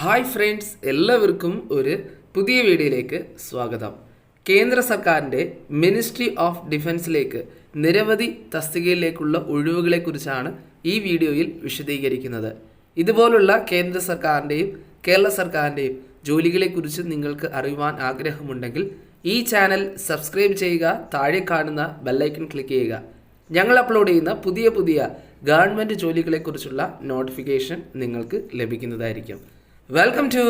Hi friends, എല്ലാവർക്കും ഒരു പുതിയ വീഡിയോയിലേക്ക് സ്വാഗതം. കേന്ദ്ര സർക്കാരിൻ്റെ മിനിസ്ട്രി ഓഫ് ഡിഫൻസിലേക്ക് നിരവധി തസ്തികയിലേക്കുള്ള ഒഴിവുകളെക്കുറിച്ചാണ് ഈ വീഡിയോയിൽ വിശദീകരിക്കുന്നത്. ഇതുപോലുള്ള കേന്ദ്ര സർക്കാരിൻ്റെയും കേരള സർക്കാരിൻ്റെയും ജോലികളെക്കുറിച്ച് നിങ്ങൾക്ക് അറിയുവാൻ ആഗ്രഹമുണ്ടെങ്കിൽ ഈ ചാനൽ സബ്സ്ക്രൈബ് ചെയ്യുക, താഴെ കാണുന്ന ബെല്ലൈക്കൺ ക്ലിക്ക് ചെയ്യുക. ഞങ്ങൾ അപ്ലോഡ് ചെയ്യുന്ന പുതിയ പുതിയ ഗവൺമെൻറ് ജോലികളെക്കുറിച്ചുള്ള നോട്ടിഫിക്കേഷൻ നിങ്ങൾക്ക് ലഭിക്കുന്നതായിരിക്കും. Welcome to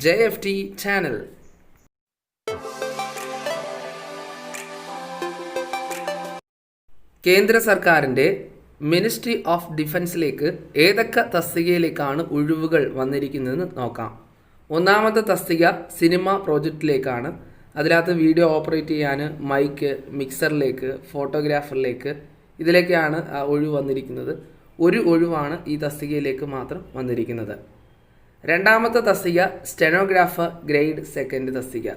JFT channel. കേന്ദ്ര സർക്കാരിൻ്റെ മിനിസ്ട്രി ഓഫ് ഡിഫൻസിലേക്ക് ഏതൊക്കെ തസ്തികയിലേക്കാണ് ഒഴിവുകൾ വന്നിരിക്കുന്നതെന്ന് നോക്കാം. ഒന്നാമത്തെ തസ്തിക സിനിമ പ്രോജക്റ്റിലേക്കാണ്. അതിനകത്ത് വീഡിയോ ഓപ്പറേറ്റ് ചെയ്യാൻ മൈക്ക്, മിക്സറിലേക്ക്, ഫോട്ടോഗ്രാഫറിലേക്ക് ഇതിലേക്കാണ് ഒഴിവ് വന്നിരിക്കുന്നത്. ഒരു ഒഴിവാണ് ഈ തസ്തികയിലേക്ക് മാത്രം വന്നിരിക്കുന്നത്. രണ്ടാമത്തെ തസ്തിക സ്റ്റെനോഗ്രാഫർ ഗ്രേഡ് സെക്കൻഡ് തസ്തിക.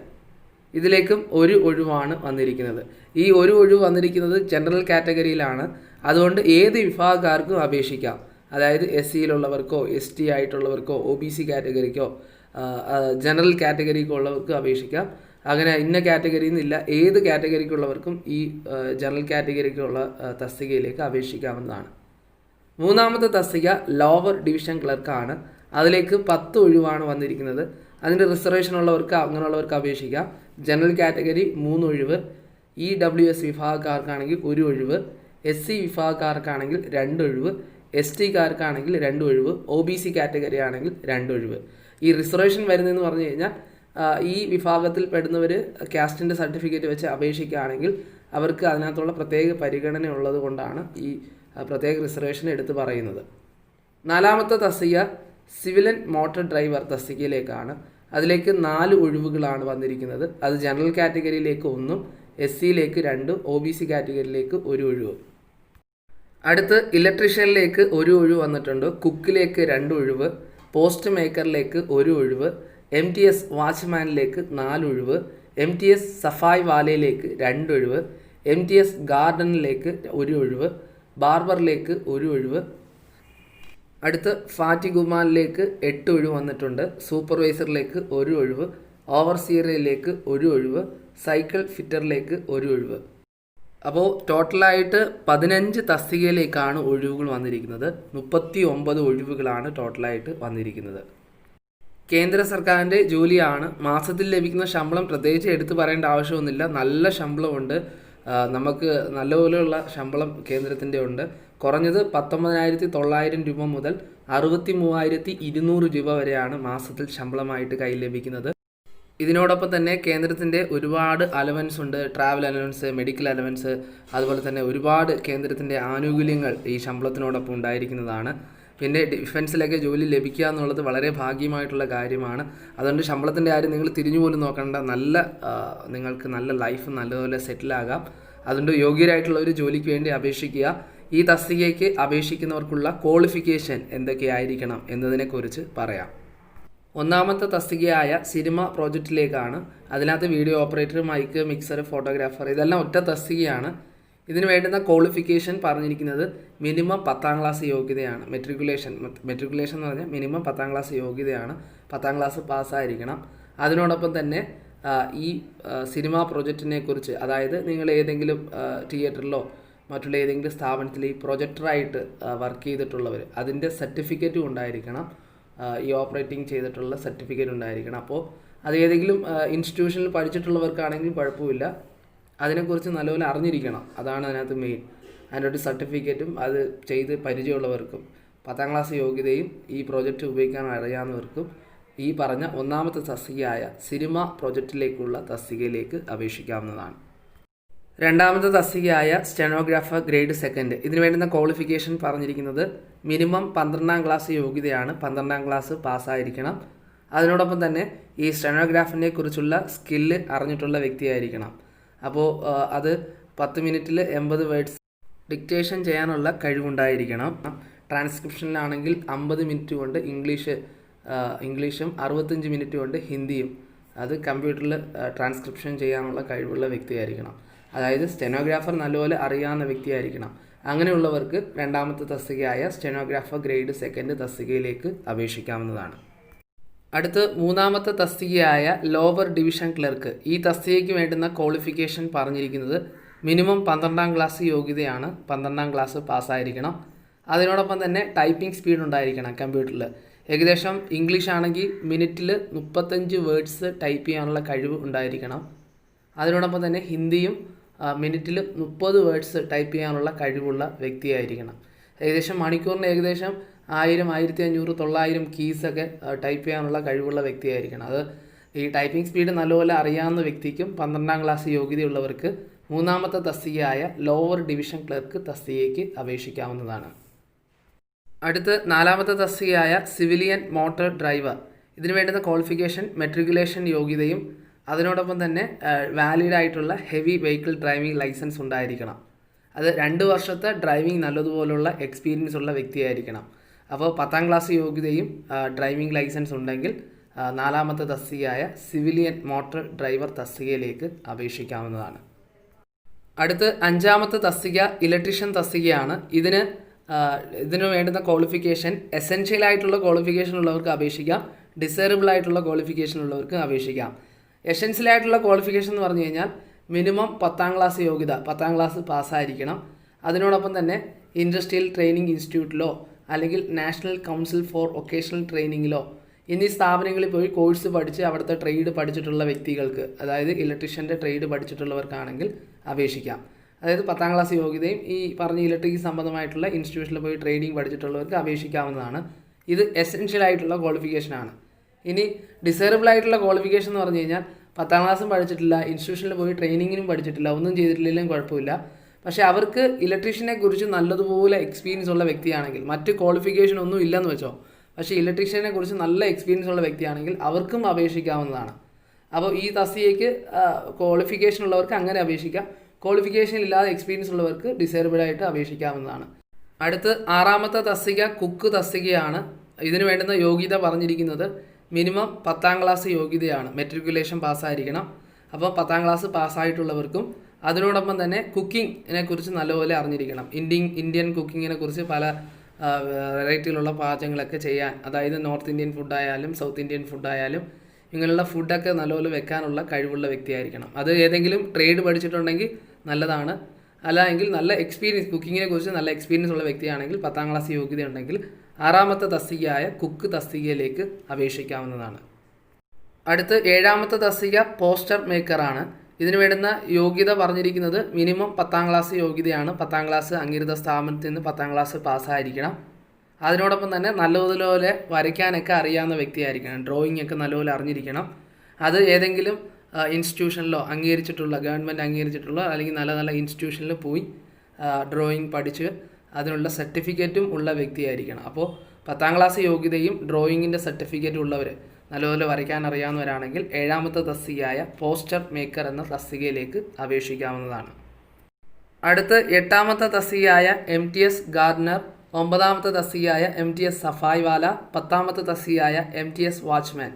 ഇതിലേക്കും ഒരു ഒഴിവാണ് വന്നിരിക്കുന്നത്. ഈ ഒരു ഒഴിവ് വന്നിരിക്കുന്നത് ജനറൽ കാറ്റഗറിയിലാണ്. അതുകൊണ്ട് ഏത് വിഭാഗക്കാർക്കും അപേക്ഷിക്കാം. അതായത് SC-യിലുള്ളവർക്കോ ST ആയിട്ടുള്ളവർക്കോ OBC കാറ്റഗറിക്കോ ജനറൽ കാറ്റഗറിക്കോ ഉള്ളവർക്ക് അപേക്ഷിക്കാം. അങ്ങനെ ഇന്ന കാറ്റഗറിയിൽ നിന്നില്ല, ഏത് കാറ്റഗറിക്കുള്ളവർക്കും ഈ ജനറൽ കാറ്റഗറിക്കുള്ള തസ്തികയിലേക്ക് അപേക്ഷിക്കാവുന്നതാണ്. മൂന്നാമത്തെ തസ്തിക ലോവർ ഡിവിഷൻ ക്ലർക്കാണ്. അതിലേക്ക് 10 ഒഴിവാണ് വന്നിരിക്കുന്നത്. അതിൻ്റെ റിസർവേഷൻ ഉള്ളവർക്ക് അങ്ങനെയുള്ളവർക്ക് അപേക്ഷിക്കാം. ജനറൽ കാറ്റഗറി 3 ഒഴിവ്, EWS വിഭാഗക്കാർക്കാണെങ്കിൽ 1 ഒഴിവ്, SC വിഭാഗക്കാർക്കാണെങ്കിൽ 2 ഒഴിവ്, ST-കാർക്കാണെങ്കിൽ 2 ഒഴിവ്, OBC കാറ്റഗറി ആണെങ്കിൽ 2 ഒഴിവ്. ഈ റിസർവേഷൻ വരുന്നതെന്ന് പറഞ്ഞു കഴിഞ്ഞാൽ ഈ വിഭാഗത്തിൽ പെടുന്നവർ കാസ്റ്റിൻ്റെ സർട്ടിഫിക്കറ്റ് വെച്ച് അപേക്ഷിക്കുകയാണെങ്കിൽ അവർക്ക് അതിനകത്തുള്ള പ്രത്യേക പരിഗണന ഉള്ളത് കൊണ്ടാണ് ഈ പ്രത്യേക റിസർവേഷൻ എടുത്ത് പറയുന്നത്. നാലാമത്തെ തസ്തിക സിവിലൻ മോട്ടോർ ഡ്രൈവർ തസ്തികയിലേക്കാണ്. അതിലേക്ക് 4 ഒഴിവുകളാണ് വന്നിരിക്കുന്നത്. അത് ജനറൽ കാറ്റഗറിയിലേക്ക് 1, SC-യിലേക്ക് 2, OBC കാറ്റഗറിയിലേക്ക് 1 ഒഴിവ്. അടുത്ത് ഇലക്ട്രീഷ്യനിലേക്ക് 1 ഒഴിവ് വന്നിട്ടുണ്ട്. കുക്കിലേക്ക് 2 ഒഴിവ്, പോസ്റ്റ് മേക്കറിലേക്ക് 1 ഒഴിവ്, MTS വാച്ച്മാനിലേക്ക് 4 ഒഴിവ്, MTS സഫായി വാലയിലേക്ക് 2 ഒഴിവ്, MTS ഗാർഡനിലേക്ക് 1 ഒഴിവ്, ബാർബറിലേക്ക് 1 ഒഴിവ്. അടുത്ത് ഫാറ്റിഗുമാനിലേക്ക് 8 ഒഴിവ് വന്നിട്ടുണ്ട്. സൂപ്പർവൈസറിലേക്ക് 1 ഒഴിവ്, ഓവർസിയറിലേക്ക് 1 ഒഴിവ്, സൈക്കിൾ ഫിറ്ററിലേക്ക് 1 ഒഴിവ്. അപ്പോൾ ടോട്ടലായിട്ട് 15 തസ്തികയിലേക്കാണ് ഒഴിവുകൾ വന്നിരിക്കുന്നത്. 39 ഒഴിവുകളാണ് ടോട്ടലായിട്ട് വന്നിരിക്കുന്നത്. കേന്ദ്ര സർക്കാരിൻ്റെ ജോലിയാണ്. മാസത്തിൽ ലഭിക്കുന്ന ശമ്പളം പ്രത്യേകിച്ച് എടുത്തു പറയേണ്ട ആവശ്യമൊന്നുമില്ല. നല്ല ശമ്പളമുണ്ട്. നമുക്ക് നല്ലപോലെയുള്ള ശമ്പളം കേന്ദ്രത്തിൻ്റെ ഉണ്ട്. കുറഞ്ഞത് 19,900 രൂപ മുതൽ 63,200 രൂപ വരെയാണ് മാസത്തിൽ ശമ്പളമായിട്ട് കയ്യിൽ ലഭിക്കുന്നത്. ഇതിനോടൊപ്പം തന്നെ കേന്ദ്രത്തിൻ്റെ ഒരുപാട് അലവൻസ് ഉണ്ട്. ട്രാവൽ അലവൻസ്, മെഡിക്കൽ അലവൻസ്, അതുപോലെ തന്നെ ഒരുപാട് കേന്ദ്രത്തിൻ്റെ ആനുകൂല്യങ്ങൾ ഈ ശമ്പളത്തിനോടൊപ്പം ഉണ്ടായിരിക്കുന്നതാണ്. പിന്നെ ഡിഫൻസിലൊക്കെ ജോലി ലഭിക്കുക എന്നുള്ളത് വളരെ ഭാഗ്യമായിട്ടുള്ള കാര്യമാണ്. അതുകൊണ്ട് ശമ്പളത്തിൻ്റെ കാര്യം നിങ്ങൾ തിരിഞ്ഞു പോലും നോക്കേണ്ട. നിങ്ങൾക്ക് നല്ല ലൈഫ് നല്ലപോലെ സെറ്റിലാകാം. അതുകൊണ്ട് യോഗ്യരായിട്ടുള്ള ഒരു ജോലിക്ക് വേണ്ടി അപേക്ഷിക്കുക. ഈ തസ്തികയ്ക്ക് അപേക്ഷിക്കുന്നവർക്കുള്ള ക്വാളിഫിക്കേഷൻ എന്തൊക്കെയായിരിക്കണം എന്നതിനെക്കുറിച്ച് പറയാം. ഒന്നാമത്തെ തസ്തികയായ സിനിമ പ്രോജക്റ്റിലേക്കാണ്. അതിനകത്ത് video operator, mic, mixer, photographer ഇതെല്ലാം ഒറ്റ തസ്തികയാണ്. ഇതിന് വേണ്ടുന്ന ക്വാളിഫിക്കേഷൻ പറഞ്ഞിരിക്കുന്നത് മിനിമം 10ാം ക്ലാസ് യോഗ്യതയാണ്. മെട്രിക്കുലേഷൻ എന്ന് പറഞ്ഞാൽ മിനിമം 10ാം ക്ലാസ് യോഗ്യതയാണ്. 10ാം ക്ലാസ് പാസ്സായിരിക്കണം. അതിനോടൊപ്പം തന്നെ ഈ സിനിമ പ്രോജക്റ്റിനെ കുറിച്ച്, അതായത് നിങ്ങൾ ഏതെങ്കിലും തിയേറ്ററിലോ മറ്റുള്ള ഏതെങ്കിലും സ്ഥാപനത്തിൽ ഈ പ്രൊജക്ടറായിട്ട് വർക്ക് ചെയ്തിട്ടുള്ളവർ, അതിൻ്റെ സർട്ടിഫിക്കറ്റും ഉണ്ടായിരിക്കണം. ഈ ഓപ്പറേറ്റിംഗ് ചെയ്തിട്ടുള്ള സർട്ടിഫിക്കറ്റ് ഉണ്ടായിരിക്കണം. അപ്പോൾ അത് ഏതെങ്കിലും ഇൻസ്റ്റിറ്റ്യൂഷനിൽ പഠിച്ചിട്ടുള്ളവർക്കാണെങ്കിൽ കുഴപ്പമില്ല. അതിനെക്കുറിച്ച് നല്ലപോലെ അറിഞ്ഞിരിക്കണം. അതാണ് അതിനകത്ത് മെയിൻ. അതിൻ്റെ ഒരു സർട്ടിഫിക്കറ്റും അത് ചെയ്ത് പരിചയമുള്ളവർക്കും 10ാം ക്ലാസ് യോഗ്യതയും ഈ പ്രോജക്റ്റ് ഉപയോഗിക്കാൻ അറിയാവുന്നവർക്കും ഈ പറഞ്ഞ ഒന്നാമത്തെ തസ്തികയായ സിനിമ പ്രോജക്റ്റിലേക്കുള്ള തസ്തികയിലേക്ക് അപേക്ഷിക്കാവുന്നതാണ്. രണ്ടാമത്തെ തസ്തികയായ സ്റ്റെനോഗ്രാഫർ ഗ്രേഡ് സെക്കൻഡ്. ഇതിന് വേണ്ടുന്ന ക്വാളിഫിക്കേഷൻ പറഞ്ഞിരിക്കുന്നത് മിനിമം 12ാം ക്ലാസ് യോഗ്യതയാണ്. 12ാം ക്ലാസ് പാസ്സായിരിക്കണം. അതിനോടൊപ്പം തന്നെ ഈ സ്റ്റെനോഗ്രാഫിനെ കുറിച്ചുള്ള സ്കില്ല് അറിഞ്ഞിട്ടുള്ള വ്യക്തിയായിരിക്കണം. അപ്പോൾ അത് 10 മിനിറ്റിൽ 80 വേർഡ്സ് ഡിക്റ്റേഷൻ ചെയ്യാനുള്ള കഴിവുണ്ടായിരിക്കണം. ട്രാൻസ്ക്രിപ്ഷനിലാണെങ്കിൽ 50 മിനിറ്റ് കൊണ്ട് ഇംഗ്ലീഷും 65 മിനിറ്റ് കൊണ്ട് ഹിന്ദിയും അത് കമ്പ്യൂട്ടറിൽ ട്രാൻസ്ക്രിപ്ഷൻ ചെയ്യാനുള്ള കഴിവുള്ള വ്യക്തിയായിരിക്കണം. അതായത് സ്റ്റെനോഗ്രാഫർ നല്ലപോലെ അറിയാവുന്ന വ്യക്തിയായിരിക്കണം. അങ്ങനെയുള്ളവർക്ക് രണ്ടാമത്തെ തസ്തികയായ സ്റ്റെനോഗ്രാഫർ ഗ്രേഡ് സെക്കൻഡ് തസ്തികയിലേക്ക് അപേക്ഷിക്കാവുന്നതാണ്. അടുത്ത് മൂന്നാമത്തെ തസ്തികയായ ലോവർ ഡിവിഷൻ ക്ലർക്ക്. ഈ തസ്തികയ്ക്ക് വേണ്ടുന്ന ക്വാളിഫിക്കേഷൻ പറഞ്ഞിരിക്കുന്നത് മിനിമം 12ാം ക്ലാസ് യോഗ്യതയാണ്. 12ാം ക്ലാസ് പാസ്സായിരിക്കണം. അതിനോടൊപ്പം തന്നെ ടൈപ്പിംഗ് സ്പീഡ് ഉണ്ടായിരിക്കണം കമ്പ്യൂട്ടറിൽ. ഏകദേശം ഇംഗ്ലീഷ് ആണെങ്കിൽ മിനിറ്റിൽ 35 വേർഡ്സ് ടൈപ്പ് ചെയ്യാനുള്ള കഴിവ് ഉണ്ടായിരിക്കണം. അതിനോടൊപ്പം തന്നെ ഹിന്ദിയും മിനിറ്റിൽ 30 വേർഡ്സ് ടൈപ്പ് ചെയ്യാനുള്ള കഴിവുള്ള വ്യക്തിയായിരിക്കണം. ഏകദേശം മണിക്കൂറിന് ഏകദേശം 1000, 1500, 900 കീസൊക്കെ ടൈപ്പ് ചെയ്യാനുള്ള കഴിവുള്ള വ്യക്തിയായിരിക്കണം. അത് ഈ ടൈപ്പിംഗ് സ്പീഡ് നല്ലപോലെ അറിയാവുന്ന വ്യക്തിക്കും 12ാം ക്ലാസ് യോഗ്യതയുള്ളവർക്ക് മൂന്നാമത്തെ തസ്തികയായ ലോവർ ഡിവിഷൻ ക്ലർക്ക് തസ്തികയ്ക്ക് അപേക്ഷിക്കാവുന്നതാണ്. അടുത്ത് നാലാമത്തെ തസ്തികയായ സിവിലിയൻ മോട്ടോർ ഡ്രൈവർ. ഇതിനു വേണ്ടുന്ന ക്വാളിഫിക്കേഷൻ മെട്രിക്കുലേഷൻ യോഗ്യതയും അതിനോടൊപ്പം തന്നെ വാലിഡ് ആയിട്ടുള്ള ഹെവി വെഹിക്കിൾ ഡ്രൈവിംഗ് ലൈസൻസ് ഉണ്ടായിരിക്കണം. അത് 2 വർഷത്തെ ഡ്രൈവിംഗ് നല്ലതുപോലുള്ള എക്സ്പീരിയൻസ് ഉള്ള വ്യക്തിയായിരിക്കണം. അപ്പോൾ 10ാം ക്ലാസ് യോഗ്യതയും ഡ്രൈവിംഗ് ലൈസൻസ് ഉണ്ടെങ്കിൽ നാലാമത്തെ തസ്തികയായ സിവിലിയൻ മോട്ടോർ ഡ്രൈവർ തസ്തികയിലേക്ക് അപേക്ഷിക്കാവുന്നതാണ്. അടുത്ത് അഞ്ചാമത്തെ തസ്തിക ഇലക്ട്രീഷ്യൻ തസ്തികയാണ്. ഇതിന് വേണ്ടുന്ന ക്വാളിഫിക്കേഷൻ എസെൻഷ്യൽ ആയിട്ടുള്ള ക്വാളിഫിക്കേഷൻ ഉള്ളവർക്ക് അപേക്ഷിക്കാം, ഡിസൈറബിൾ ആയിട്ടുള്ള ക്വാളിഫിക്കേഷൻ ഉള്ളവർക്ക് അപേക്ഷിക്കാം. എസെൻഷ്യൽ ആയിട്ടുള്ള ക്വാളിഫിക്കേഷൻ എന്ന് പറഞ്ഞു കഴിഞ്ഞാൽ മിനിമം 10ാം ക്ലാസ് യോഗ്യത, 10ാം ക്ലാസ് പാസ്സായിരിക്കണം. അതിനോടൊപ്പം തന്നെ ഇൻഡസ്ട്രിയൽ ട്രെയിനിങ് ഇൻസ്റ്റിറ്റ്യൂട്ടിലോ അല്ലെങ്കിൽ നാഷണൽ കൗൺസിൽ ഫോർ വൊക്കേഷണൽ ട്രെയിനിങ്ങിലോ എന്നീ സ്ഥാപനങ്ങളിൽ പോയി കോഴ്സ് പഠിച്ച് അവിടുത്തെ ട്രേഡ് പഠിച്ചിട്ടുള്ള വ്യക്തികൾക്ക്, അതായത് ഇലക്ട്രീഷ്യൻ്റെ ട്രേഡ് പഠിച്ചിട്ടുള്ളവർക്കാണെങ്കിൽ അപേക്ഷിക്കാം. അതായത് 10ാം ക്ലാസ് യോഗ്യതയും ഈ പറഞ്ഞ ഇലക്ട്രിക് സംബന്ധമായിട്ടുള്ള ഇൻസ്റ്റിറ്റ്യൂഷനിൽ പോയി ട്രേഡിംഗ് പഠിച്ചിട്ടുള്ളവർക്ക് അപേക്ഷിക്കാവുന്നതാണ്. ഇത് എസെൻഷ്യൽ ആയിട്ടുള്ള ക്വാളിഫിക്കേഷനാണ്. ഇനി ഡിസൈറബിൾ ആയിട്ടുള്ള ക്വാളിഫിക്കേഷൻ എന്ന് പറഞ്ഞു കഴിഞ്ഞാൽ 10ാം ക്ലാസ്സും പഠിച്ചിട്ടില്ല, ഇൻസ്റ്റിറ്റ്യൂഷനിൽ പോയി ട്രെയിനിങ്ങിനും പഠിച്ചിട്ടില്ല, ഒന്നും ചെയ്തിട്ടില്ലെങ്കിലും കുഴപ്പമില്ല. പക്ഷേ അവർക്ക് ഇലക്ട്രീഷ്യനെ കുറിച്ച് നല്ലതുപോലെ എക്സ്പീരിയൻസ് ഉള്ള വ്യക്തിയാണെങ്കിൽ, മറ്റ് ക്വാളിഫിക്കേഷൻ ഒന്നും ഇല്ലെന്ന് വെച്ചോ, പക്ഷേ ഇലക്ട്രീഷ്യനെ കുറിച്ച് നല്ല എക്സ്പീരിയൻസ് ഉള്ള വ്യക്തിയാണെങ്കിൽ അവർക്കും അപേക്ഷിക്കാവുന്നതാണ്. അപ്പോൾ ഈ തസ്തികയ്ക്ക് ക്വാളിഫിക്കേഷൻ ഉള്ളവർക്ക് അങ്ങനെ അപേക്ഷിക്കാം. ക്വാളിഫിക്കേഷൻ ഇല്ലാതെ എക്സ്പീരിയൻസ് ഉള്ളവർക്ക് ഡിസേബിൾഡ് ആയിട്ട് അപേക്ഷിക്കാവുന്നതാണ്. അടുത്ത് ആറാമത്തെ തസ്തിക കുക്ക് തസ്തികയാണ്. ഇതിന് വേണ്ടുന്ന യോഗ്യത പറഞ്ഞിരിക്കുന്നത് മിനിമം 10ാം ക്ലാസ് യോഗ്യതയാണ്, മെട്രിക്കുലേഷൻ പാസ്സായിരിക്കണം. അപ്പോൾ 10ാം ക്ലാസ് പാസ്സായിട്ടുള്ളവർക്കും അതിനോടൊപ്പം തന്നെ കുക്കിങ്ങിനെ കുറിച്ച് നല്ലപോലെ അറിഞ്ഞിരിക്കണം. ഇന്ത്യൻ കുക്കിങ്ങിനെ കുറിച്ച് പല വെറൈറ്റിയിലുള്ള പാചകങ്ങളൊക്കെ ചെയ്യാൻ, അതായത് നോർത്ത് ഇന്ത്യൻ ഫുഡായാലും സൗത്ത് ഇന്ത്യൻ ഫുഡായാലും ഇങ്ങനെയുള്ള ഫുഡൊക്കെ നല്ലപോലെ വെക്കാനുള്ള കഴിവുള്ള വ്യക്തിയായിരിക്കണം. അത് ഏതെങ്കിലും ട്രേഡ് പഠിച്ചിട്ടുണ്ടെങ്കിൽ നല്ലതാണ്. അല്ല എങ്കിൽ നല്ല എക്സ്പീരിയൻസ്, കുക്കിങ്ങിനെ കുറിച്ച് നല്ല എക്സ്പീരിയൻസ് ഉള്ള വ്യക്തിയാണെങ്കിൽ 10ാം ക്ലാസ് യോഗ്യത ഉണ്ടെങ്കിൽ ആറാമത്തെ തസ്തികയായ കുക്ക് തസ്തികയിലേക്ക് അപേക്ഷിക്കാവുന്നതാണ്. അടുത്ത് ഏഴാമത്തെ തസ്തിക പോസ്റ്റർ മേക്കറാണ്. ഇതിന് വേണ്ടുന്ന യോഗ്യത പറഞ്ഞിരിക്കുന്നത് മിനിമം 10ാം ക്ലാസ് യോഗ്യതയാണ്. 10ാം ക്ലാസ് അംഗീകൃത സ്ഥാപനത്തിൽ നിന്ന് 10ാം ക്ലാസ് പാസ്സായിരിക്കണം. അതിനോടൊപ്പം തന്നെ നല്ലതുപോലെ വരയ്ക്കാനൊക്കെ അറിയാവുന്ന വ്യക്തിയായിരിക്കണം. ഡ്രോയിങ് ഒക്കെ നല്ലപോലെ അറിഞ്ഞിരിക്കണം. അത് ഏതെങ്കിലും ഇൻസ്റ്റിറ്റ്യൂഷനിലോ അംഗീകരിച്ചിട്ടുള്ള, ഗവൺമെൻറ് അംഗീകരിച്ചിട്ടുള്ള അല്ലെങ്കിൽ നല്ല നല്ല ഇൻസ്റ്റിറ്റ്യൂഷനിൽ പോയി ഡ്രോയിങ് പഠിച്ച് അതിനുള്ള സർട്ടിഫിക്കറ്റും ഉള്ള വ്യക്തിയായിരിക്കണം. അപ്പോൾ 10ാം ക്ലാസ് യോഗ്യതയും ഡ്രോയിങ്ങിൻ്റെ സർട്ടിഫിക്കറ്റും ഉള്ളവർ, നല്ലപോലെ വരയ്ക്കാൻ അറിയാവുന്നവരാണെങ്കിൽ ഏഴാമത്തെ തസ്തികയായ പോസ്റ്റർ മേക്കർ എന്ന തസ്തികയിലേക്ക് അപേക്ഷിക്കാവുന്നതാണ്. അടുത്ത് എട്ടാമത്തെ തസ്തികയായ MTS ഗാർഡനർ, 9ാമത്തെ തസ്തികയായ MTS സഫായി വാല, 10ാമത്തെ തസ്തികയായ MTS വാച്ച്മാൻ.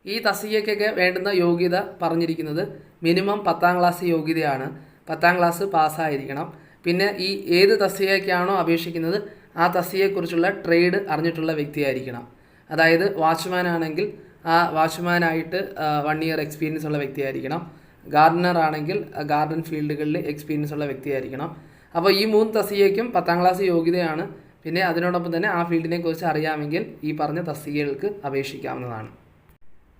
ഈ തസ്തികയ്ക്കൊക്കെ വേണ്ടുന്ന യോഗ്യത പറഞ്ഞിരിക്കുന്നത് മിനിമം 10ാം ക്ലാസ് യോഗ്യതയാണ്. 10ാം ക്ലാസ് പാസ്സായിരിക്കണം. പിന്നെ ഈ ഏത് തസ്തികയ്ക്കാണോ അപേക്ഷിക്കുന്നത് ആ തസ്തികയെക്കുറിച്ചുള്ള ട്രേഡ് അറിഞ്ഞിട്ടുള്ള വ്യക്തിയായിരിക്കണം. അതായത് വാച്ച്മാൻ ആണെങ്കിൽ ആ വാച്ച്മാനായിട്ട് 1 ഇയർ എക്സ്പീരിയൻസ് ഉള്ള വ്യക്തിയായിരിക്കണം. ഗാർഡനർ ആണെങ്കിൽ ഗാർഡൻ ഫീൽഡുകളിൽ എക്സ്പീരിയൻസ് ഉള്ള വ്യക്തിയായിരിക്കണം. അപ്പോൾ ഈ 3 തസ്തികയ്ക്കും 10ാം ക്ലാസ് യോഗ്യതയാണ്. പിന്നെ അതിനോടൊപ്പം തന്നെ ആ ഫീൽഡിനെ കുറിച്ച് അറിയാമെങ്കിൽ ഈ പറഞ്ഞ തസ്തികകൾക്ക് അപേക്ഷിക്കാവുന്നതാണ്.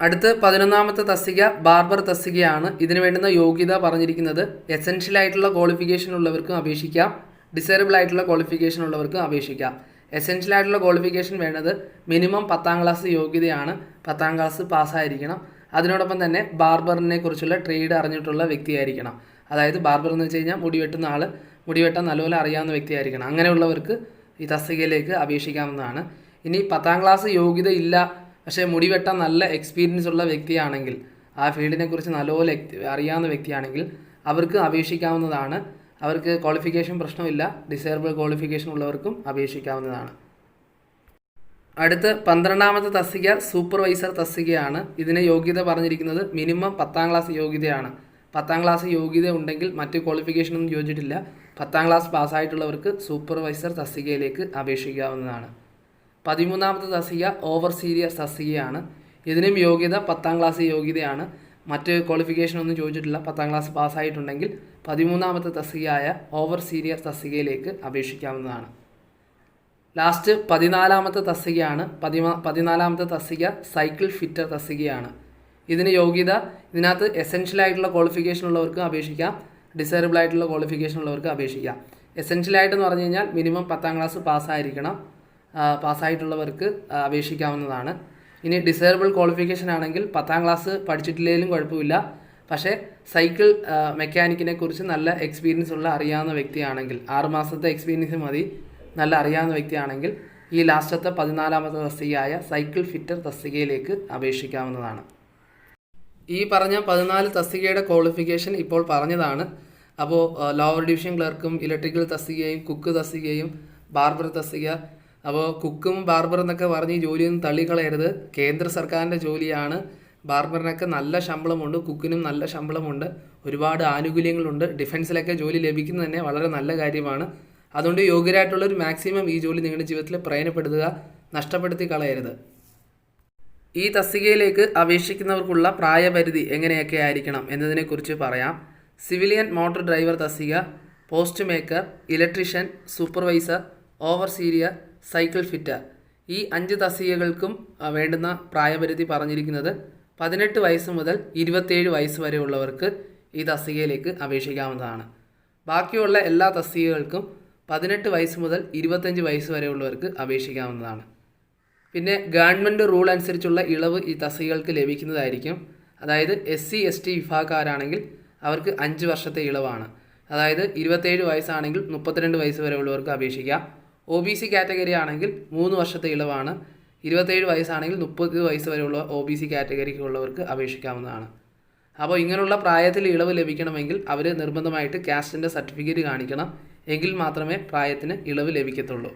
അടുത്ത് 11ാമത്തെ തസ്തിക ബാർബർ തസ്തികയാണ്. ഇതിന് വേണ്ടുന്ന യോഗ്യത പറഞ്ഞിരിക്കുന്നത് എസെൻഷ്യൽ ആയിട്ടുള്ള ക്വാളിഫിക്കേഷൻ ഉള്ളവർക്കും അപേക്ഷിക്കാം, ഡിസൈറബിൾ ആയിട്ടുള്ള ക്വാളിഫിക്കേഷൻ ഉള്ളവർക്കും അപേക്ഷിക്കാം. എസെൻഷ്യൽ ആയിട്ടുള്ള ക്വാളിഫിക്കേഷൻ വേണ്ടത് മിനിമം 10ാം ക്ലാസ് യോഗ്യതയാണ്. 10ാം ക്ലാസ് പാസ്സായിരിക്കണം. അതിനോടൊപ്പം തന്നെ ബാർബറിനെ കുറിച്ചുള്ള ട്രേഡ് അറിഞ്ഞിട്ടുള്ള വ്യക്തിയായിരിക്കണം. അതായത് ബാർബർ എന്ന് വെച്ച് കഴിഞ്ഞാൽ മുടി വെട്ടുന്ന ആൾ, മുടി വെട്ടാൻ നല്ലപോലെ അറിയാവുന്ന വ്യക്തിയായിരിക്കണം. അങ്ങനെയുള്ളവർക്ക് ഈ തസ്തികയിലേക്ക് അപേക്ഷിക്കാവുന്നതാണ്. ഇനി 10ാം ക്ലാസ് യോഗ്യത ഇല്ല, പക്ഷേ മുടി വെട്ടാൻ നല്ല എക്സ്പീരിയൻസ് ഉള്ള വ്യക്തിയാണെങ്കിൽ, ആ ഫീൽഡിനെ കുറിച്ച് നല്ലപോലെ അറിയാവുന്ന വ്യക്തിയാണെങ്കിൽ അവർക്ക് അപേക്ഷിക്കാവുന്നതാണ്. അവർക്ക് ക്വാളിഫിക്കേഷൻ പ്രശ്നമില്ല, ഡിസേബിൾ ക്വാളിഫിക്കേഷൻ ഉള്ളവർക്കും അപേക്ഷിക്കാവുന്നതാണ്. അടുത്ത് 12ാമത്തെ തസ്തിക സൂപ്പർവൈസർ തസ്തികയാണ്. ഇതിന് യോഗ്യത പറഞ്ഞിരിക്കുന്നത് മിനിമം 10ാം ക്ലാസ് യോഗ്യതയാണ്. 10ാം ക്ലാസ് യോഗ്യത ഉണ്ടെങ്കിൽ മറ്റ് ക്വാളിഫിക്കേഷനൊന്നും ചോദിച്ചിട്ടില്ല. 10ാം ക്ലാസ് പാസ്സായിട്ടുള്ളവർക്ക് സൂപ്പർവൈസർ തസ്തികയിലേക്ക് അപേക്ഷിക്കാവുന്നതാണ്. 13ാമത്തെ തസ്തിക ഓവർസീരിയർ തസ്തികയാണ്. ഇതിനും യോഗ്യത 10ാം ക്ലാസ് യോഗ്യതയാണ്. മറ്റ് ക്വാളിഫിക്കേഷൻ ഒന്നും ചോദിച്ചിട്ടില്ല. 10ാം ക്ലാസ് പാസ്സായിട്ടുണ്ടെങ്കിൽ 13ാമത്തെ തസ്തികയായ ഓവർ സീനിയർ തസ്തികയിലേക്ക് അപേക്ഷിക്കാവുന്നതാണ്. ലാസ്റ്റ് 14ാമത്തെ തസ്തികയാണ്. 14ാമത്തെ തസ്തിക സൈക്കിൾ ഫിറ്റർ തസ്തികയാണ്. ഇതിന് യോഗ്യത, ഇതിനകത്ത് എസെൻഷ്യൽ ആയിട്ടുള്ള ക്വാളിഫിക്കേഷൻ ഉള്ളവർക്ക് അപേക്ഷിക്കാം, ഡിസേബിൾ ആയിട്ടുള്ള ക്വാളിഫിക്കേഷൻ ഉള്ളവർക്ക് അപേക്ഷിക്കാം. എസെൻഷ്യൽ ആയിട്ടെന്ന് പറഞ്ഞു കഴിഞ്ഞാൽ മിനിമം 10ാം ക്ലാസ് പാസ്സായിരിക്കണം. പാസ്സായിട്ടുള്ളവർക്ക് അപേക്ഷിക്കാവുന്നതാണ്. ഇനി ഡിസേബിൾ ക്വാളിഫിക്കേഷൻ ആണെങ്കിൽ 10ാം ക്ലാസ് പഠിച്ചിട്ടില്ലെങ്കിലും കുഴപ്പമില്ല. പക്ഷേ സൈക്കിൾ മെക്കാനിക്കിനെ കുറിച്ച് നല്ല എക്സ്പീരിയൻസ് ഉള്ള അറിയാവുന്ന വ്യക്തിയാണെങ്കിൽ, 6 മാസത്തെ എക്സ്പീരിയൻസ് മതി, നല്ല അറിയാവുന്ന വ്യക്തിയാണെങ്കിൽ ഈ ലാസ്റ്റത്തെ 14ാമത്തെ തസ്തികയായ സൈക്കിൾ ഫിറ്റർ തസ്തികയിലേക്ക് അപേക്ഷിക്കാവുന്നതാണ്. ഈ പറഞ്ഞ 14 തസ്തികയുടെ ക്വാളിഫിക്കേഷൻ ഇപ്പോൾ പറഞ്ഞതാണ്. അപ്പോൾ ലോവർ ഡിവിഷൻ ക്ലർക്കും ഇലക്ട്രിക്കൽ തസ്തികയും കുക്ക് തസ്തികയും ബാർബർ തസ്തിക. അപ്പോൾ കുക്കും ബാർബർ എന്നൊക്കെ പറഞ്ഞ് ഈ ജോലിയൊന്നും തള്ളിക്കളയരുത്. കേന്ദ്ര സർക്കാരിൻ്റെ ജോലിയാണ്. ബാർബറിനൊക്കെ നല്ല ശമ്പളമുണ്ട്, കുക്കിനും നല്ല ശമ്പളമുണ്ട്, ഒരുപാട് ആനുകൂല്യങ്ങളുണ്ട്. ഡിഫൻസിലൊക്കെ ജോലി ലഭിക്കുന്നത് തന്നെ വളരെ നല്ല കാര്യമാണ്. അതുകൊണ്ട് യോഗ്യരായിട്ടുള്ളൊരു മാക്സിമം ഈ ജോലി നിങ്ങളുടെ ജീവിതത്തിൽ പ്രയോജനപ്പെടുത്തുക, നഷ്ടപ്പെടുത്തി കളയരുത്. ഈ തസ്തികയിലേക്ക് അപേക്ഷിക്കുന്നവർക്കുള്ള പ്രായപരിധി എങ്ങനെയൊക്കെ ആയിരിക്കണം എന്നതിനെക്കുറിച്ച് പറയാം. സിവിലിയൻ മോട്ടോർ ഡ്രൈവർ തസ്തിക, post maker, electrician, supervisor, over senior, cycle fitter, ഈ 5 തസ്തികകൾക്കും വേണ്ടുന്ന പ്രായപരിധി പറഞ്ഞിരിക്കുന്നത് 18 വയസ്സ് മുതൽ 27 വയസ്സ് വരെയുള്ളവർക്ക് ഈ തസ്തികയിലേക്ക് അപേക്ഷിക്കാവുന്നതാണ്. ബാക്കിയുള്ള എല്ലാ തസ്തികകൾക്കും 18 വയസ്സ് മുതൽ 25 വയസ്സ് വരെയുള്ളവർക്ക് അപേക്ഷിക്കാവുന്നതാണ്. പിന്നെ ഗവൺമെൻറ് റൂൾ അനുസരിച്ചുള്ള ഇളവ് ഈ തസ്തികകൾക്ക് ലഭിക്കുന്നതായിരിക്കും. അതായത് SC ST വിഭാഗക്കാരാണെങ്കിൽ അവർക്ക് 5 വർഷത്തെ ഇളവാണ്. അതായത് 27 വയസ്സാണെങ്കിൽ 32 വയസ്സ് വരെയുള്ളവർക്ക് അപേക്ഷിക്കാം. OBC കാറ്റഗറി ആണെങ്കിൽ 3 വർഷത്തെ ഇളവാണ്. 27 വയസ്സാണെങ്കിൽ 30 വയസ്സ് വരെയുള്ള OBC കാറ്റഗറിക്കുള്ളവർക്ക് അപേക്ഷിക്കാവുന്നതാണ്. അപ്പോൾ ഇങ്ങനെയുള്ള പ്രായത്തിൽ ഇളവ് ലഭിക്കണമെങ്കിൽ അവർ നിർബന്ധമായിട്ട് കാസ്റ്റിൻ്റെ സർട്ടിഫിക്കറ്റ് കാണിക്കണം. എങ്കിൽ മാത്രമേ പ്രായത്തിന് ഇളവ് ലഭിക്കത്തുള്ളൂ.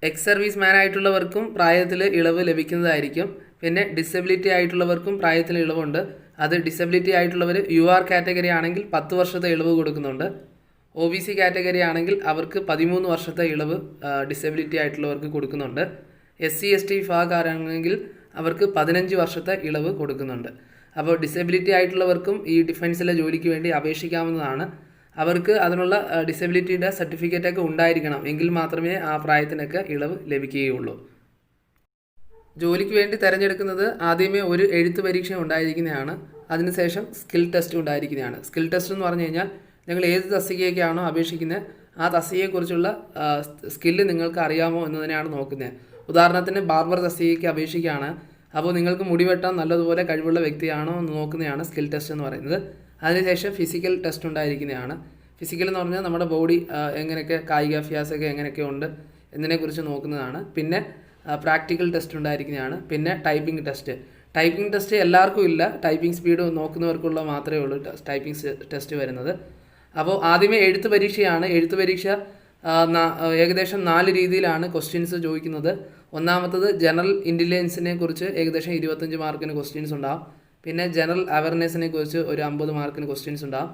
എക്സ് സർവീസ് മാൻ ആയിട്ടുള്ളവർക്കും പ്രായത്തിൽ ഇളവ് ലഭിക്കുന്നതായിരിക്കും. പിന്നെ ഡിസബിലിറ്റി ആയിട്ടുള്ളവർക്കും പ്രായത്തിൽ ഇളവുണ്ട്. അത് ഡിസബിലിറ്റി ആയിട്ടുള്ളവർ UR കാറ്റഗറി ആണെങ്കിൽ 10 വർഷത്തെ ഇളവ് കൊടുക്കുന്നുണ്ട്. OBC കാറ്റഗറി ആണെങ്കിൽ അവർക്ക് 13 വർഷത്തെ ഇളവ് ഡിസബിലിറ്റി ആയിട്ടുള്ളവർക്ക് കൊടുക്കുന്നുണ്ട്. SC ST വിഭാഗക്കാരാണെങ്കിൽ അവർക്ക് 15 വർഷത്തെ ഇളവ് കൊടുക്കുന്നുണ്ട്. അപ്പോൾ ഡിസബിലിറ്റി ആയിട്ടുള്ളവർക്കും ഈ ഡിഫൻസിലെ ജോലിക്ക് വേണ്ടി അപേക്ഷിക്കാവുന്നതാണ്. അവർക്ക് അതിനുള്ള ഡിസബിലിറ്റിയുടെ സർട്ടിഫിക്കറ്റൊക്കെ ഉണ്ടായിരിക്കണം. എങ്കിൽ മാത്രമേ ആ പ്രായത്തിനൊക്കെ ഇളവ് ലഭിക്കുകയുള്ളൂ. ജോലിക്ക് വേണ്ടി തിരഞ്ഞെടുക്കുന്നത് ആദ്യമേ ഒരു എഴുത്ത് പരീക്ഷ ഉണ്ടായിരിക്കുന്നതാണ്. അതിനുശേഷം സ്കിൽ ടെസ്റ്റ് ഉണ്ടായിരിക്കുന്നതാണ്. സ്കിൽ ടെസ്റ്റ് എന്ന് പറഞ്ഞു കഴിഞ്ഞാൽ നിങ്ങൾ ഏത് തസ്തികയ്ക്കാണോ അപേക്ഷിക്കുന്നത് ആ തസ്തികയെക്കുറിച്ചുള്ള സ്കില്ല് നിങ്ങൾക്ക് അറിയാമോ എന്നതിനെയാണ് നോക്കുന്നത്. ഉദാഹരണത്തിന് ബാർബർ തസ്തികയ്ക്ക് അപേക്ഷിക്കുകയാണ്. അപ്പോൾ നിങ്ങൾക്ക് മുടി വെട്ടാൻ നല്ലതുപോലെ കഴിവുള്ള വ്യക്തിയാണോ എന്ന് നോക്കുന്നതാണ് സ്കിൽ ടെസ്റ്റ് എന്ന് പറയുന്നത്. അതിനുശേഷം ഫിസിക്കൽ ടെസ്റ്റ് ഉണ്ടായിരിക്കുന്നതാണ്. ഫിസിക്കൽ എന്ന് പറഞ്ഞാൽ നമ്മുടെ ബോഡി എങ്ങനെയൊക്കെ കായികാഭ്യാസമൊക്കെ എങ്ങനെയൊക്കെ ഉണ്ട് എന്നതിനെക്കുറിച്ച് നോക്കുന്നതാണ്. പിന്നെ പ്രാക്ടിക്കൽ ടെസ്റ്റ് ഉണ്ടായിരിക്കുന്നതാണ്. പിന്നെ ടൈപ്പിംഗ് ടെസ്റ്റ്. ടൈപ്പിംഗ് ടെസ്റ്റ് എല്ലാവർക്കും ഇല്ല. ടൈപ്പിംഗ് സ്പീഡ് നോക്കുന്നവർക്കുള്ള മാത്രമേ ഉള്ളൂ ടൈപ്പിംഗ് ടെസ്റ്റ് വരുന്നത്. അപ്പോൾ ആദ്യമേ എഴുത്ത് പരീക്ഷയാണ്. എഴുത്ത് പരീക്ഷ ഏകദേശം 4 രീതിയിലാണ് ക്വസ്റ്റ്യൻസ് ചോദിക്കുന്നത്. ഒന്നാമത്തത് ജനറൽ ഇൻ്റലിജൻസിനെ കുറിച്ച് ഏകദേശം 25 മാർക്കിന് ക്വസ്റ്റ്യൻസ് ഉണ്ടാവും. പിന്നെ ജനറൽ അവയർനെസ്സിനെ കുറിച്ച് ഒരു 50 മാർക്കിന് ക്വസ്റ്റ്യൻസ് ഉണ്ടാവും.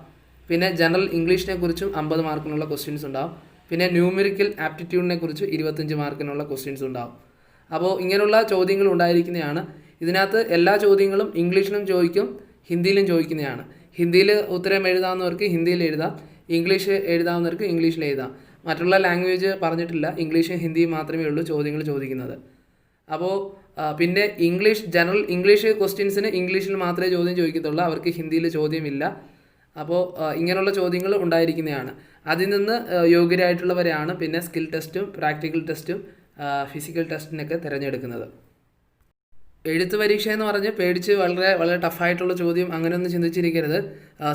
പിന്നെ ജനറൽ ഇംഗ്ലീഷിനെ കുറിച്ചും 50 മാർക്കിനുള്ള ക്വസ്റ്റ്യൻസ് ഉണ്ടാവും. പിന്നെ ന്യൂമെറിക്കൽ ആപ്റ്റിറ്റ്യൂഡിനെ കുറിച്ച് 25 മാർക്കിനുള്ള ക്വസ്റ്റ്യൻസ് ഉണ്ടാവും. അപ്പോൾ ഇങ്ങനെയുള്ള ചോദ്യങ്ങൾ ഉണ്ടായിരിക്കുന്നതാണ്. ഇതിനകത്ത് എല്ലാ ചോദ്യങ്ങളും ഇംഗ്ലീഷിലും ചോദിക്കും, ഹിന്ദിയിലും ചോദിക്കുന്നതാണ്. ഹിന്ദിയിൽ ഉത്തരം എഴുതാവുന്നവർക്ക് ഹിന്ദിയിൽ എഴുതാം, ഇംഗ്ലീഷ് എഴുതാവുന്നവർക്ക് ഇംഗ്ലീഷിൽ എഴുതാം. മറ്റുള്ള ലാംഗ്വേജ് പറഞ്ഞിട്ടില്ല. ഇംഗ്ലീഷും ഹിന്ദിയും മാത്രമേ ഉള്ളൂ ചോദ്യങ്ങൾ ചോദിക്കുന്നത്. അപ്പോൾ പിന്നെ ജനറൽ ഇംഗ്ലീഷ് ക്വസ്റ്റ്യൻസിന് ഇംഗ്ലീഷിൽ മാത്രമേ ചോദ്യം ചോദിക്കത്തുള്ളൂ. അവർക്ക് ഹിന്ദിയിൽ ചോദ്യമില്ല. അപ്പോൾ ഇങ്ങനെയുള്ള ചോദ്യങ്ങൾ ഉണ്ടായിരിക്കുന്നതാണ്. അതിൽ നിന്ന് യോഗ്യരായിട്ടുള്ളവരെയാണ് പിന്നെ സ്കിൽ ടെസ്റ്റും പ്രാക്ടിക്കൽ ടെസ്റ്റും ഫിസിക്കൽ ടെസ്റ്റിനൊക്കെ തിരഞ്ഞെടുക്കുന്നത്. എഴുത്ത് പരീക്ഷ എന്ന് പറഞ്ഞ് പേടിച്ച് വളരെ വളരെ ടഫായിട്ടുള്ള ചോദ്യം അങ്ങനെയൊന്നും ചിന്തിച്ചിരിക്കരുത്.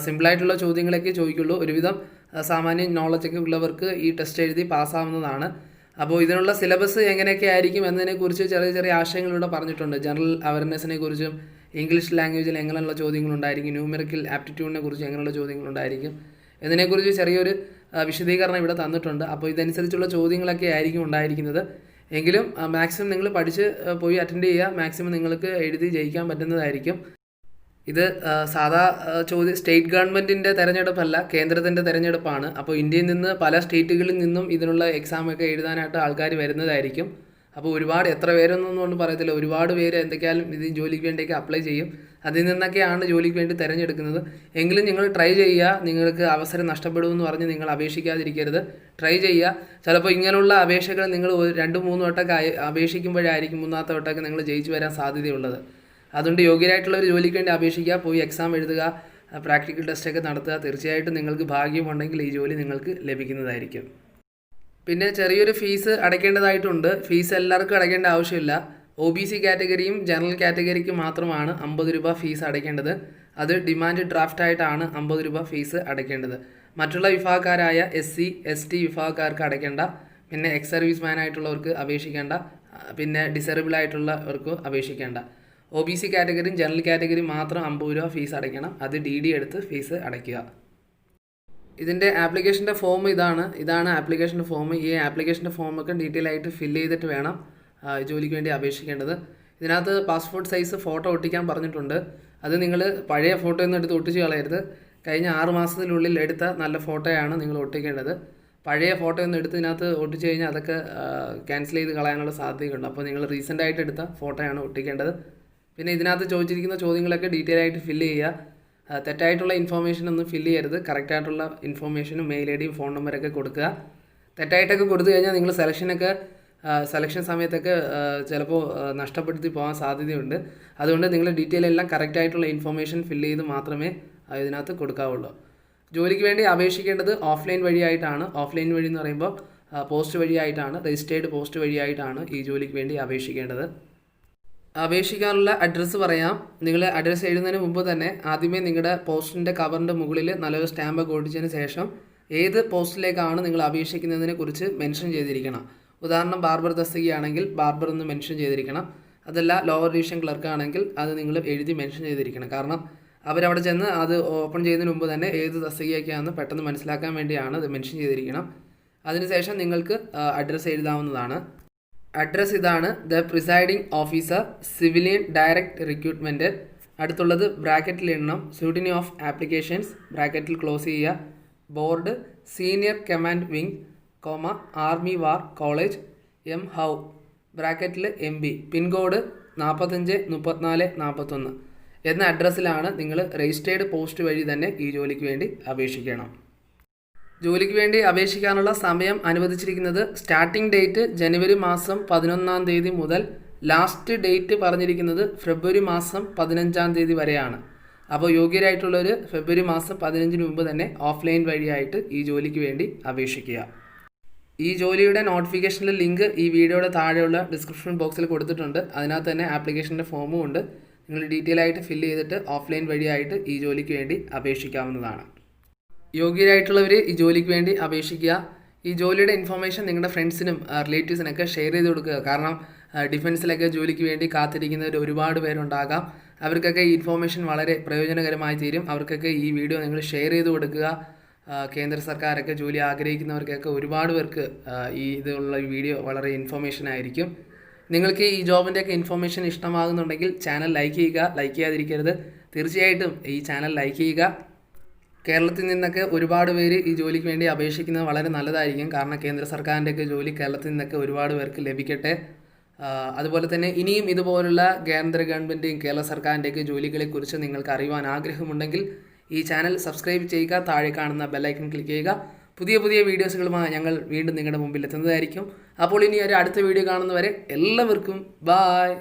സിമ്പിളായിട്ടുള്ള ചോദ്യങ്ങളൊക്കെ ചോദിക്കുള്ളൂ. ഒരുവിധം സാമാന്യ നോളജൊക്കെ ഉള്ളവർക്ക് ഈ ടെസ്റ്റ് എഴുതി പാസ്സാവുന്നതാണ്. അപ്പോൾ ഇതിനുള്ള സിലബസ് എങ്ങനെയൊക്കെ ആയിരിക്കും എന്നതിനെക്കുറിച്ച് ചെറിയ ചെറിയ ആശയങ്ങളിലൂടെ പറഞ്ഞിട്ടുണ്ട്. ജനറൽ അവയർനെസ്സിനെ കുറിച്ചും ഇംഗ്ലീഷ് ലാംഗ്വേജിൽ എങ്ങനെയുള്ള ചോദ്യങ്ങളുണ്ടായിരിക്കും, ന്യൂമെറിക്കൽ ആപ്റ്റിറ്റ്യൂഡിനെ കുറിച്ച് എങ്ങനെയുള്ള ചോദ്യങ്ങളുണ്ടായിരിക്കും എന്നതിനെക്കുറിച്ച് ചെറിയൊരു വിശദീകരണം ഇവിടെ തന്നിട്ടുണ്ട്. അപ്പോൾ ഇതനുസരിച്ചുള്ള ചോദ്യങ്ങളൊക്കെ ആയിരിക്കും ഉണ്ടായിരിക്കുന്നത്. എങ്കിലും മാക്സിമം നിങ്ങൾ പഠിച്ച് പോയി അറ്റൻഡ് ചെയ്യുക. മാക്സിമം നിങ്ങൾക്ക് എഴുതി ജയിക്കാൻ പറ്റുന്നതായിരിക്കും. ഇത് സാധാ സ്റ്റേറ്റ് ഗവൺമെൻറ്റിൻ്റെ തിരഞ്ഞെടുപ്പല്ല, കേന്ദ്രത്തിൻ്റെ തിരഞ്ഞെടുപ്പാണ്. അപ്പോൾ ഇന്ത്യയിൽ നിന്ന് പല സ്റ്റേറ്റുകളിൽ നിന്നും ഇതിനുള്ള എക്സാമൊക്കെ എഴുതാനായിട്ട് ആൾക്കാർ വരുന്നതായിരിക്കും. അപ്പോൾ ഒരുപാട് എത്ര പേരൊന്നും പറയത്തില്ല, ഒരുപാട് പേര് എന്തൊക്കെയാലും ഇത് ജോലിക്ക് വേണ്ടിയൊക്കെ അപ്ലൈ ചെയ്യും. അതിൽ നിന്നൊക്കെയാണ് ജോലിക്ക് വേണ്ടി തിരഞ്ഞെടുക്കുന്നത്. എങ്കിലും നിങ്ങൾ ട്രൈ ചെയ്യുക. നിങ്ങൾക്ക് അവസരം നഷ്ടപ്പെടുമെന്ന് പറഞ്ഞ് നിങ്ങൾ അപേക്ഷിക്കാതിരിക്കരുത്. ട്രൈ ചെയ്യുക. ചിലപ്പോൾ ഇങ്ങനെയുള്ള അപേക്ഷകൾ നിങ്ങൾ 2-3 വട്ടമൊക്കെ അപേക്ഷിക്കുമ്പോഴായിരിക്കും മൂന്നാമത്തെ വട്ടമൊക്കെ നിങ്ങൾ ജയിച്ചു വരാൻ സാധ്യതയുള്ളത്. അതുകൊണ്ട് യോഗ്യരായിട്ടുള്ള ഒരു ജോലിക്ക് വേണ്ടി അപേക്ഷിക്കുക, പോയി എക്സാം എഴുതുക, പ്രാക്ടിക്കൽ ടെസ്റ്റൊക്കെ നടത്തുക. തീർച്ചയായിട്ടും നിങ്ങൾക്ക് ഭാഗ്യമുണ്ടെങ്കിൽ ഈ ജോലി നിങ്ങൾക്ക് ലഭിക്കുന്നതായിരിക്കും. പിന്നെ ചെറിയൊരു ഫീസ് അടയ്ക്കേണ്ടതായിട്ടുണ്ട്. ഫീസ് എല്ലാവർക്കും അടയ്ക്കേണ്ട ആവശ്യമില്ല. OBC കാറ്റഗറിയും ജനറൽ കാറ്റഗറിക്കും മാത്രമാണ് 50 രൂപ ഫീസ് അടയ്ക്കേണ്ടത്. അത് ഡിമാൻഡ് ഡ്രാഫ്റ്റായിട്ടാണ് 50 രൂപ ഫീസ് അടയ്ക്കേണ്ടത്. മറ്റുള്ള വിഭാഗക്കാരായ SC ST വിഭാഗക്കാർക്ക് അടയ്ക്കേണ്ട, പിന്നെ എക്സ് സർവീസ് മാൻ ആയിട്ടുള്ളവർക്ക് അപേക്ഷിക്കേണ്ട, പിന്നെ ഡിസേബിൾ ആയിട്ടുള്ളവർക്ക് അപേക്ഷിക്കേണ്ട. OBC കാറ്റഗറിയും ജനറൽ കാറ്റഗറിയും മാത്രം 50 രൂപ ഫീസ് അടയ്ക്കണം. അത് DD എടുത്ത് ഫീസ് അടയ്ക്കുക. ഇതിൻ്റെ ആപ്ലിക്കേഷൻ്റെ ഫോം ഇതാണ് ആപ്ലിക്കേഷൻ്റെ ഫോം. ഈ ആപ്ലിക്കേഷൻ്റെ ഫോമൊക്കെ ഡീറ്റെയിൽ ആയിട്ട് ഫില്ല് ചെയ്തിട്ട് വേണം ജോലിക്ക് വേണ്ടി അപേക്ഷിക്കേണ്ടത്. ഇതിനകത്ത് പാസ്പോർട്ട് സൈസ് ഫോട്ടോ ഒട്ടിക്കാൻ പറഞ്ഞിട്ടുണ്ട്. അത് നിങ്ങൾ പഴയ ഫോട്ടോ ഒന്നും എടുത്ത് ഒട്ടിച്ച് കളയരുത്. കഴിഞ്ഞ 6 മാസത്തിനുള്ളിൽ എടുത്ത നല്ല ഫോട്ടോയാണ് നിങ്ങൾ ഒട്ടിക്കേണ്ടത്. പഴയ ഫോട്ടോ ഒന്നും എടുത്ത് ഇതിനകത്ത് ഒട്ടിച്ച് കഴിഞ്ഞാൽ അതൊക്കെ ക്യാൻസൽ ചെയ്ത് കളയാനുള്ള സാധ്യതയുണ്ട്. അപ്പോൾ നിങ്ങൾ റീസെൻ്റായിട്ട് എടുത്ത ഫോട്ടോയാണ് ഒട്ടിക്കേണ്ടത്. പിന്നെ ഇതിനകത്ത് ചോദിച്ചിരിക്കുന്ന ചോദ്യങ്ങളൊക്കെ ഡീറ്റെയിൽ ആയിട്ട് ഫില്ല് ചെയ്യുക. തെറ്റായിട്ടുള്ള ഇൻഫോർമേഷൻ ഒന്നും ഫില്ല് ചെയ്യരുത്. കറക്റ്റായിട്ടുള്ള ഇൻഫോർമേഷനും മെയിൽ ID ഫോൺ നമ്പറൊക്കെ കൊടുക്കുക. തെറ്റായിട്ടൊക്കെ കൊടുത്തു കഴിഞ്ഞാൽ നിങ്ങൾ സെലക്ഷൻ സമയത്തൊക്കെ ചിലപ്പോൾ നഷ്ടപ്പെടുത്തി പോകാൻ സാധ്യതയുണ്ട്. അതുകൊണ്ട് നിങ്ങൾ ഡീറ്റെയിൽ എല്ലാം കറക്റ്റായിട്ടുള്ള ഇൻഫോർമേഷൻ ഫില്ല് ചെയ്ത് മാത്രമേ ഇതിനകത്ത് കൊടുക്കാവുള്ളൂ. ജോലിക്ക് വേണ്ടി അപേക്ഷിക്കേണ്ടത് ഓഫ്ലൈൻ വഴിയായിട്ടാണ്. ഓഫ്ലൈൻ വഴി എന്ന് പറയുമ്പോൾ പോസ്റ്റ് വഴിയായിട്ടാണ്, രജിസ്റ്റേർഡ് പോസ്റ്റ് വഴിയായിട്ടാണ് ഈ ജോലിക്ക് വേണ്ടി അപേക്ഷിക്കേണ്ടത്. അപേക്ഷിക്കാനുള്ള അഡ്രസ്സ് പറയാം. നിങ്ങൾ അഡ്രസ്സ് എഴുതുന്നതിന് മുമ്പ് തന്നെ ആദ്യമേ നിങ്ങളുടെ പോസ്റ്റിൻ്റെ കവറിൻ്റെ മുകളിൽ നല്ലൊരു സ്റ്റാമ്പൊക്കെ ഒട്ടിച്ചതിന് ശേഷം ഏത് പോസ്റ്റിലേക്കാണ് നിങ്ങൾ അപേക്ഷിക്കുന്നതിനെ കുറിച്ച് മെൻഷൻ ചെയ്തിരിക്കണം. ഉദാഹരണം ബാർബർ തസ്തികയാണെങ്കിൽ ബാർബർ എന്ന് മെൻഷൻ ചെയ്തിരിക്കണം. അതല്ല ലോവർ ഡിവിഷൻ ക്ലർക്ക് ആണെങ്കിൽ അത് നിങ്ങൾ എഴുതി മെൻഷൻ ചെയ്തിരിക്കണം. കാരണം അവരവിടെ ചെന്ന് അത് ഓപ്പൺ ചെയ്യുന്നതിന് മുമ്പ് തന്നെ ഏത് തസ്തികയൊക്കെയാണെന്ന് പെട്ടെന്ന് മനസ്സിലാക്കാൻ വേണ്ടിയാണ് അത് മെൻഷൻ ചെയ്തിരിക്കണം. അതിനുശേഷം നിങ്ങൾക്ക് അഡ്രസ്സ് എഴുതാവുന്നതാണ്. അഡ്രസ്സ് ഇതാണ്: the presiding officer, civilian direct recruitment. അടുത്തുള്ളത് ബ്രാക്കറ്റിൽ ഇടണം സ്ക്രൂട്ടിനി ഓഫ് ആപ്ലിക്കേഷൻസ്, ബ്രാക്കറ്റിൽ ക്ലോസ് ചെയ്യുക. Board senior command wing, army war college, how, ബ്രാക്കറ്റിൽ MB, പിൻകോഡ് 453441 എന്ന അഡ്രസ്സിലാണ് നിങ്ങൾ രജിസ്റ്റേർഡ് പോസ്റ്റ് വഴി തന്നെ ഈ ജോലിക്ക് വേണ്ടി അപേക്ഷിക്കണം. ജോലിക്ക് വേണ്ടി അപേക്ഷിക്കാനുള്ള സമയം അനുവദിച്ചിരിക്കുന്നത് സ്റ്റാർട്ടിംഗ് ഡേറ്റ് ജനുവരി മാസം 11-ാം തീയതി മുതൽ ലാസ്റ്റ് ഡേറ്റ് പറഞ്ഞിരിക്കുന്നത് ഫെബ്രുവരി മാസം 15-ാം തീയതി വരെയാണ്. അപ്പോൾ യോഗ്യരായിട്ടുള്ളവർ ഫെബ്രുവരി മാസം 15-ന് മുമ്പ് തന്നെ ഓഫ്ലൈൻ വഴിയായിട്ട് ഈ ജോലിക്ക് വേണ്ടി അപേക്ഷിക്കുക. ഈ ജോലിയുടെ നോട്ടിഫിക്കേഷൻ്റെ ലിങ്ക് ഈ വീഡിയോയുടെ താഴെയുള്ള ഡിസ്ക്രിപ്ഷൻ ബോക്സിൽ കൊടുത്തിട്ടുണ്ട്. അതിനകത്ത് തന്നെ ആപ്ലിക്കേഷൻ്റെ ഫോമും ഉണ്ട്. നിങ്ങൾ ഡീറ്റെയിൽ ആയിട്ട് ഫില്ല് ചെയ്തിട്ട് ഓഫ്ലൈൻ വഴിയായിട്ട് ഈ ജോലിക്ക് വേണ്ടി അപേക്ഷിക്കാവുന്നതാണ്. യോഗ്യരായിട്ടുള്ളവർ ഈ ജോലിക്ക് വേണ്ടി അപേക്ഷിക്കുക. ഈ ജോലിയുടെ ഇൻഫർമേഷൻ നിങ്ങളുടെ ഫ്രണ്ട്സിനും റിലേറ്റീവ്സിനൊക്കെ ഷെയർ ചെയ്ത് കൊടുക്കുക. കാരണം ഡിഫൻസിലൊക്കെ ജോലിക്ക് വേണ്ടി കാത്തിരിക്കുന്നവർ ഒരുപാട് പേരുണ്ടാകാം. അവർക്കൊക്കെ ഈ ഇൻഫോർമേഷൻ വളരെ പ്രയോജനകരമായി തീരും. അവർക്കൊക്കെ ഈ വീഡിയോ നിങ്ങൾ ഷെയർ ചെയ്ത് കൊടുക്കുക. കേന്ദ്ര സർക്കാരൊക്കെ ജോലി ആഗ്രഹിക്കുന്നവർക്കൊക്കെ ഒരുപാട് പേർക്ക് ഇതുള്ള വീഡിയോ വളരെ ഇൻഫോർമേഷൻ ആയിരിക്കും. നിങ്ങൾക്ക് ഈ ജോബിൻ്റെയൊക്കെ ഇൻഫോർമേഷൻ ഇഷ്ടമാകുന്നുണ്ടെങ്കിൽ ചാനൽ ലൈക്ക് ചെയ്യുക. ലൈക്ക് ചെയ്യാതിരിക്കരുത്. തീർച്ചയായിട്ടും ഈ ചാനൽ ലൈക്ക് ചെയ്യുക. കേരളത്തിൽ നിന്നൊക്കെ ഒരുപാട് പേര് ഈ ജോലിക്ക് വേണ്ടി അപേക്ഷിക്കുന്നത് വളരെ നല്ലതായിരിക്കും. കാരണം കേന്ദ്ര സർക്കാരിൻ്റെയൊക്കെ ജോലി കേരളത്തിൽ നിന്നൊക്കെ ഒരുപാട് പേർക്ക് ലഭിക്കട്ടെ. അതുപോലെ തന്നെ ഇനിയും ഇതുപോലുള്ള കേന്ദ്ര ഗവൺമെൻറ്റും കേരള സർക്കാരിൻ്റെയൊക്കെ ജോലികളെക്കുറിച്ച് നിങ്ങൾക്ക് അറിയുവാൻ ആഗ്രഹമുണ്ടെങ്കിൽ ഈ ചാനൽ സബ്സ്ക്രൈബ് ചെയ്യുക. താഴെ കാണുന്ന ബെല്ലൈക്കൺ ക്ലിക്ക് ചെയ്യുക. പുതിയ പുതിയ വീഡിയോസുകളുമായി ഞങ്ങൾ വീണ്ടും നിങ്ങളുടെ മുമ്പിൽ എത്തുന്നതായിരിക്കും. അപ്പോൾ ഇനി ഒരു അടുത്ത വീഡിയോ കാണുന്നവരെ എല്ലാവർക്കും ബായ്.